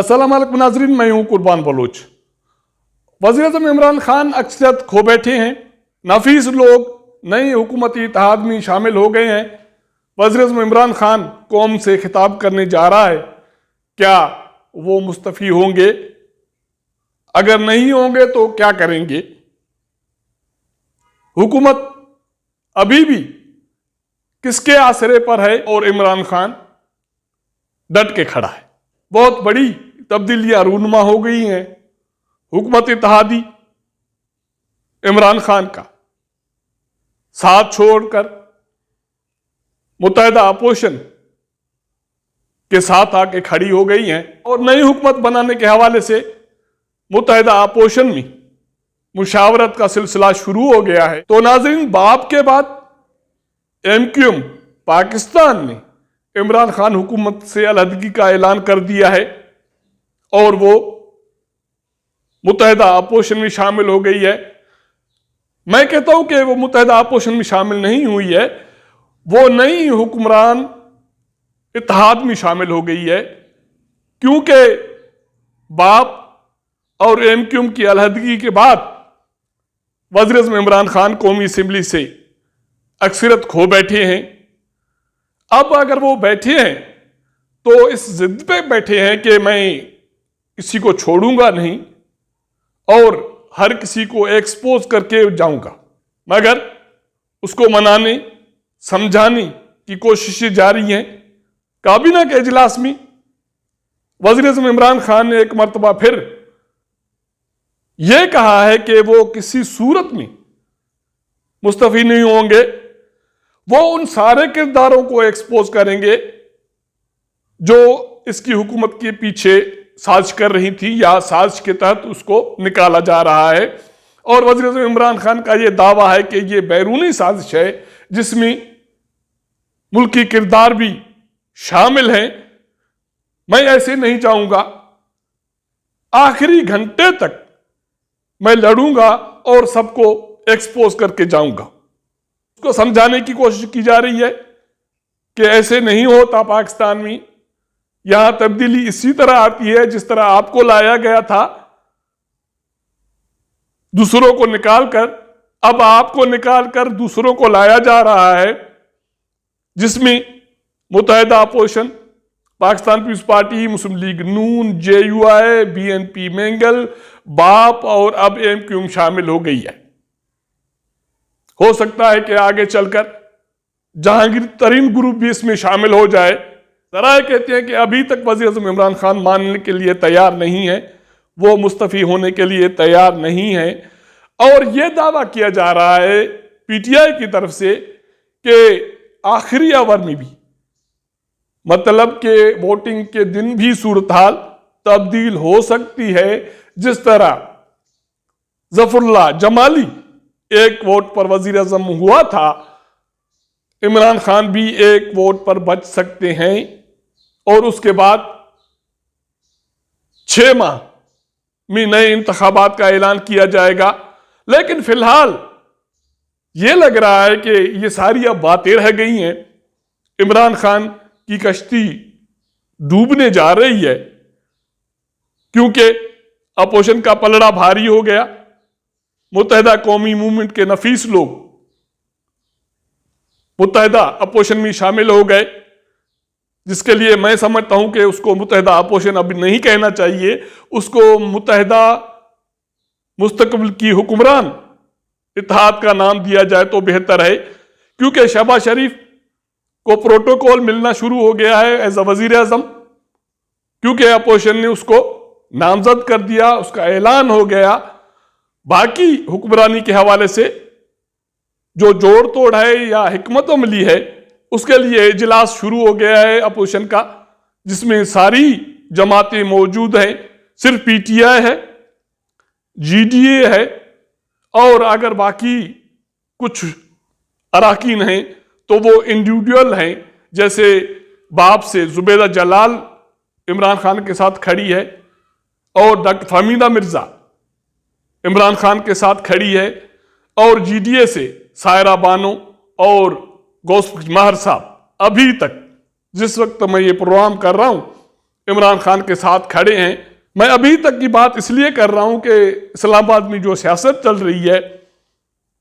अस्सलाम वालेकुम नाज़रीन, मैं हूं कुर्बान बलोच। वज़ीर-ए-आज़म इमरान खान अक्सरियत खो बैठे हैं। नाफीस लोग नई हुकूमती इत्तेहाद में शामिल हो गए हैं। वज़ीर-ए-आज़म इमरान खान कौम से खिताब करने जा रहा है। क्या वो मुस्तफ़ी होंगे? अगर नहीं होंगे तो क्या करेंगे? हुकूमत अभी भी किसके आसरे पर है और इमरान खान डट के खड़ा है। बहुत बड़ी तब्दीलियां रूनुमा हो गई हैं। हुकूमत इत्तेहादी इमरान खान का साथ छोड़कर मुत्तहिदा अपोजिशन के साथ आके खड़ी हो गई हैं और नई हुकूमत बनाने के हवाले से मुत्तहिदा अपोजिशन में मुशावरत का सिलसिला शुरू हो गया है। तो नाज़रीन, बाप के बाद MQM पाकिस्तान ने इमरान खान हुकूमत से अलहदगी का ऐलान कर दिया है और वो मुत्तहिदा अपोजिशन में शामिल हो गई है। मैं कहता हूं कि वो मुत्तहिदा अपोजिशन में शामिल नहीं हुई है, वो नई हुक्मरान इत्तेहाद में शामिल हो गई है, क्योंकि बाप और MQM की अलहदगी के बाद वज़ीर-ए-आज़म इमरान खान कौमी असम्बली से अक्सरियत खो बैठे हैं। अब अगर वो बैठे हैं तो इस जिद पे बैठे हैं कि मैं किसी को छोड़ूंगा नहीं और हर किसी को एक्सपोज करके जाऊंगा, मगर उसको मनाने समझाने की कोशिशें जारी हैं। काबीना के इजलास में वज़ीर-ए-आज़म इमरान खान ने एक मरतबा फिर यह कहा है कि वो किसी सूरत में मुस्तफ़ी नहीं होंगे। वो उन सारे किरदारों को एक्सपोज करेंगे जो इसकी हुकूमत के पीछे साजिश कर रही थी या साजिश के तहत उसको निकाला जा रहा है। और वज़ीर-ए-आज़म इमरान खान का यह दावा है कि यह बैरूनी साजिश है जिसमें मुल्की किरदार भी शामिल हैं। मैं ऐसे नहीं चाहूंगा, आखिरी घंटे तक मैं लड़ूंगा और सबको एक्सपोज करके जाऊंगा। उसको समझाने की कोशिश की जा रही है कि ऐसे नहीं होता पाकिस्तान में। यहां तब्दीली इसी तरह आती है जिस तरह आपको लाया गया था, दूसरों को निकालकर। अब आपको निकालकर दूसरों को लाया जा रहा है, जिसमें मुत्तहिदा अपोजिशन पाकिस्तान पीपल्स पार्टी, मुस्लिम लीग नून, JUI, BNP मेंगल, बाप और अब MQM शामिल हो गई है। हो सकता है कि आगे चलकर जहांगीर तरीन ग्रुप भी इसमें शामिल हो जाए। जराए कहते हैं कि अभी तक वज़ीर-ए-आज़म इमरान खान मानने के लिए तैयार नहीं है, वो मुस्तफ़ी होने के लिए तैयार नहीं है। और यह दावा किया जा रहा है PTI की तरफ से कि आखिरी आवर में भी, मतलब के वोटिंग के दिन भी सूरत हाल तब्दील हो सकती है। जिस तरह ज़फ़रुल्लाह जमाली एक वोट पर वज़ीर-ए-आज़म हुआ था, इमरान खान भी एक वोट पर बच सकते हैं और उसके बाद 6 माह में नए इंतखाबात का ऐलान किया जाएगा। लेकिन फिलहाल यह लग रहा है कि ये सारी अब बातें रह गई हैं। इमरान खान की कश्ती डूबने जा रही है, क्योंकि अपोजिशन का पलड़ा भारी हो गया। मुत्तहिदा कौमी मूवमेंट के नफीस लोग मुत्तहिदा अपोजिशन में शामिल हो गए, जिसके लिए मैं समझता हूं कि उसको मुत्तहिदा अपोजिशन अभी नहीं कहना चाहिए, उसको मुत्तहिदा मुस्तकबिल की हुक्मरान इत्तेहाद का नाम दिया जाए तो बेहतर है। क्योंकि शहबाज शरीफ को प्रोटोकॉल मिलना शुरू हो गया है एज अ वज़ीर-ए-आज़म, क्योंकि अपोजिशन ने उसको नामजद कर दिया, उसका ऐलान हो गया। बाकी हुक्मरानी के हवाले से जो जोड़ तोड़ है या हिकमत अमली है, उसके लिए इजलास शुरू हो गया है अपोजिशन का, जिसमें सारी जमातें मौजूद हैं। सिर्फ PTI है, GDA है और अगर बाकी कुछ अराकीन हैं तो वो इंडिविजुअल हैं। जैसे बाप से जुबैदा जलाल इमरान खान के साथ खड़ी है और डॉक्टर फहमीदा मिर्जा इमरान खान के साथ खड़ी है, और GDA से सायरा बानो और गौस महर साहब। अभी तक जिस वक्त मैं ये प्रोग्राम कर रहा हूं, इमरान खान के साथ खड़े हैं। मैं अभी तक की बात इसलिए कर रहा हूं कि इस्लामाबाद में जो सियासत चल रही है,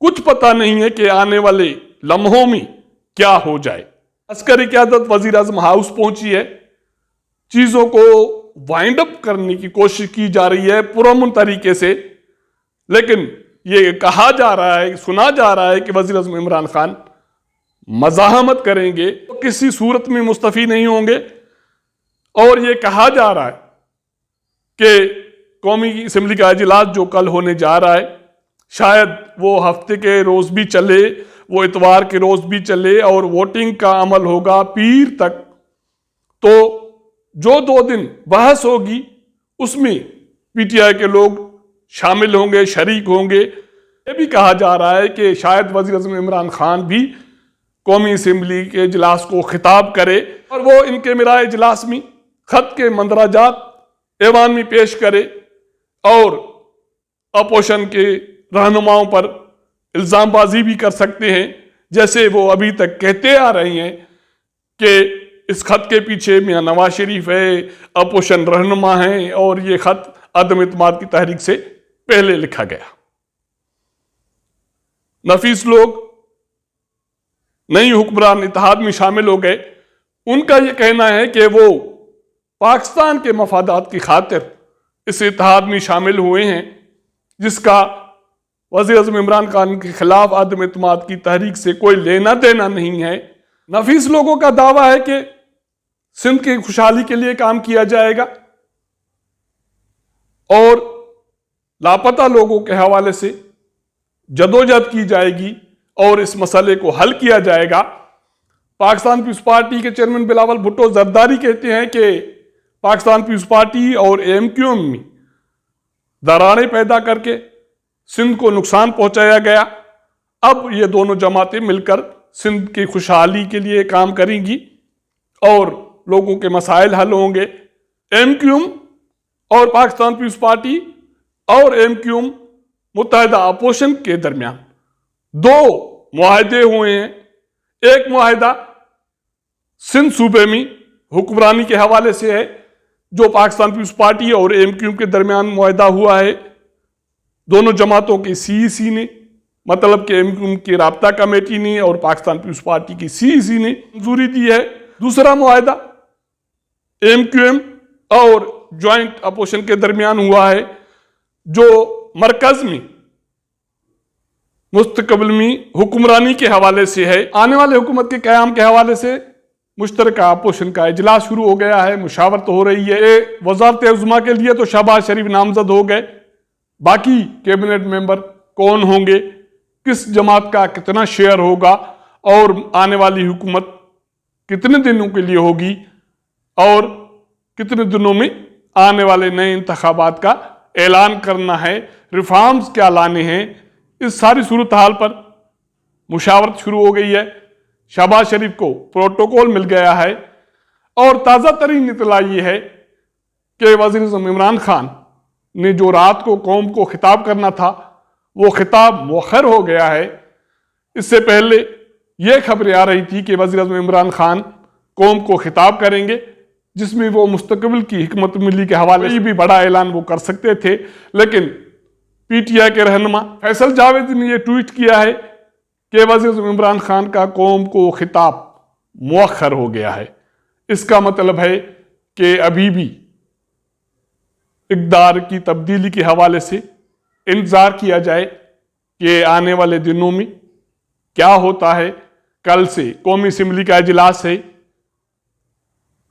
कुछ पता नहीं है कि आने वाले लम्हों में क्या हो जाए। अस्करी क़यादत वज़ीर आज़म हाउस पहुंची है, चीजों को वाइंड अप करने की कोशिश की जा रही है पुरअमन तरीके से, लेकिन ये कहा जा रहा है, सुना जा रहा है कि वज़ीर आज़म इमरान खान मज़ाहमत करेंगे तो किसी सूरत में मुस्तफ़ी नहीं होंगे। और ये कहा जा रहा है कि कौमी असम्बली का इजलास जो कल होने जा रहा है, शायद वो हफ्ते के रोज भी चले, वो इतवार के रोज भी चले और वोटिंग का अमल होगा पीर तक। तो जो 2 दिन बहस होगी उसमें पीटीआई के लोग शामिल होंगे, शरीक होंगे। ये भी कहा जा रहा है कि शायद वज़ीर आज़म इमरान खान भी कौमी असम्बली के इजलास को खिताब करे और वो इनके मेरा इजलास में खत के मंदराजात ऐवान में पेश करे और अपोजिशन के रहनुमाओं पर इल्ज़ामबाजी भी कर सकते हैं, जैसे वो अभी तक कहते आ रहे हैं कि इस खत के पीछे मियां नवाज शरीफ है, अपोजिशन रहनुमा हैं और ये खत अदम इत्मीनान की तहरीक से पहले लिखा गया। नफीस लोग नई हुक्मरान इत्तेहाद में शामिल हो गए। उनका यह कहना है कि वो पाकिस्तान के मफादात की खातिर इस इत्तेहाद में शामिल हुए हैं, जिसका वज़ीर आज़म इमरान खान के खिलाफ अदम इत्मीनान की तहरीक से कोई लेना देना नहीं है। नफीस लोगों का दावा है कि सिंध की खुशहाली के लिए काम किया जाएगा और लापता लोगों के हवाले से जदोजहद की जाएगी और इस मसले को हल किया जाएगा। पाकिस्तान पीपल्स पार्टी के चेयरमैन बिलावल भुट्टो जरदारी कहते हैं कि पाकिस्तान पीपल्स पार्टी और एमक्यूएम में दरारें पैदा करके सिंध को नुकसान पहुंचाया गया। अब ये दोनों जमातें मिलकर सिंध की खुशहाली के लिए काम करेंगी और लोगों के मसाइल हल होंगे। एमक्यूएम और पाकिस्तान पीपल्स पार्टी और एमक्यूएम मुत्तहिदा अपोजिशन के दरमियान 2 मुआहदे हुए हैं। एक मुआहदा सिंध सूबे में हुक्मरानी के हवाले से है, जो पाकिस्तान पीपल्स पार्टी और एमक्यूएम के दरमियान मुआहदा हुआ है। दोनों जमातों की सीईसी ने, मतलब कि एमक्यूएम की राब्ता कमेटी ने और पाकिस्तान पीपल्स पार्टी की सीईसी ने मंजूरी दी है। दूसरा मुआहदा एमक्यूएम और ज्वाइंट अपोजिशन के दरमियान हुआ है, जो मरकज में मुस्तकबिल में हुक्मरानी के हवाले से है। आने वाले हुकूमत के क़याम के हवाले से मुश्तरका अपोजिशन का इजलास शुरू हो गया है, मुशावरत हो रही है। वज़ारत उज़्मा के लिए तो शहबाज शरीफ नामजद हो गए, बाकी कैबिनेट मेंबर कौन होंगे, किस जमात का कितना शेयर होगा और आने वाली हुकूमत कितने दिनों के लिए होगी और कितने दिनों में आने वाले नए इंतखाबात का ऐलान करना है, रिफॉर्म्स क्या लाने हैं, इस सारी सूरत हाल पर मुशावरत शुरू हो गई है। शहबाज शरीफ को प्रोटोकॉल मिल गया है और ताज़ा तरीन इत्तला ये है कि वज़ीर आज़म इमरान खान ने जो रात को कौम को खिताब करना था, वो खिताब मुअख्खर हो गया है। इससे पहले ये खबरें आ रही थी कि वज़ीर आज़म इमरान खान कौम को खिताब करेंगे, जिसमें वो मुस्तकबिल की हिकमत मिली के हवाले से भी बड़ा ऐलान वो कर सकते थे, लेकिन पीटीआई के रहनुमा फैसल जावेद ने यह ट्वीट किया है कि वज़ीर आज़म इमरान खान का कौम को खिताब मुअख्खर हो गया है। इसका मतलब है कि अभी भी इक़्तिदार की तब्दीली के हवाले से इंतज़ार किया जाए कि आने वाले दिनों में क्या होता है। कल से कौमी असम्बली का इजलास है,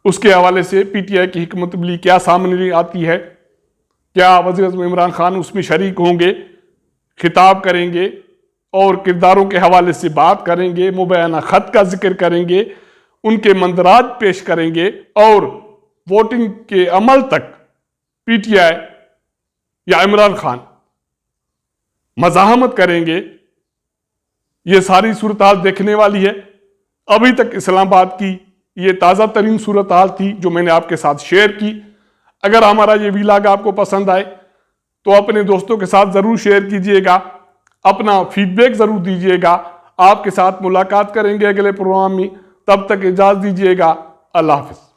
उसके हवाले से पीटीआई की हिकमत अमली क्या सामने आती है, क्या वज़ीर आज़म इमरान खान उसमें शरीक होंगे, खिताब करेंगे और किरदारों के हवाले से बात करेंगे, मुबैना ख़त का जिक्र करेंगे, उनके मंदराज पेश करेंगे और वोटिंग के अमल तक पीटीआई या इमरान खान मज़ाहमत करेंगे। ये सारी सूरत हाल देखने वाली है। अभी तक इस्लामाबाद की ये ताज़ा तरीन सूरत हाल थी जो मैंने आपके साथ शेयर की। अगर हमारा ये व्लॉग आपको पसंद आए तो अपने दोस्तों के साथ ज़रूर शेयर कीजिएगा, अपना फीडबैक ज़रूर दीजिएगा। आपके साथ मुलाकात करेंगे अगले प्रोग्राम में, तब तक इजाज़त दीजिएगा। अल्लाह हाफ़िज़।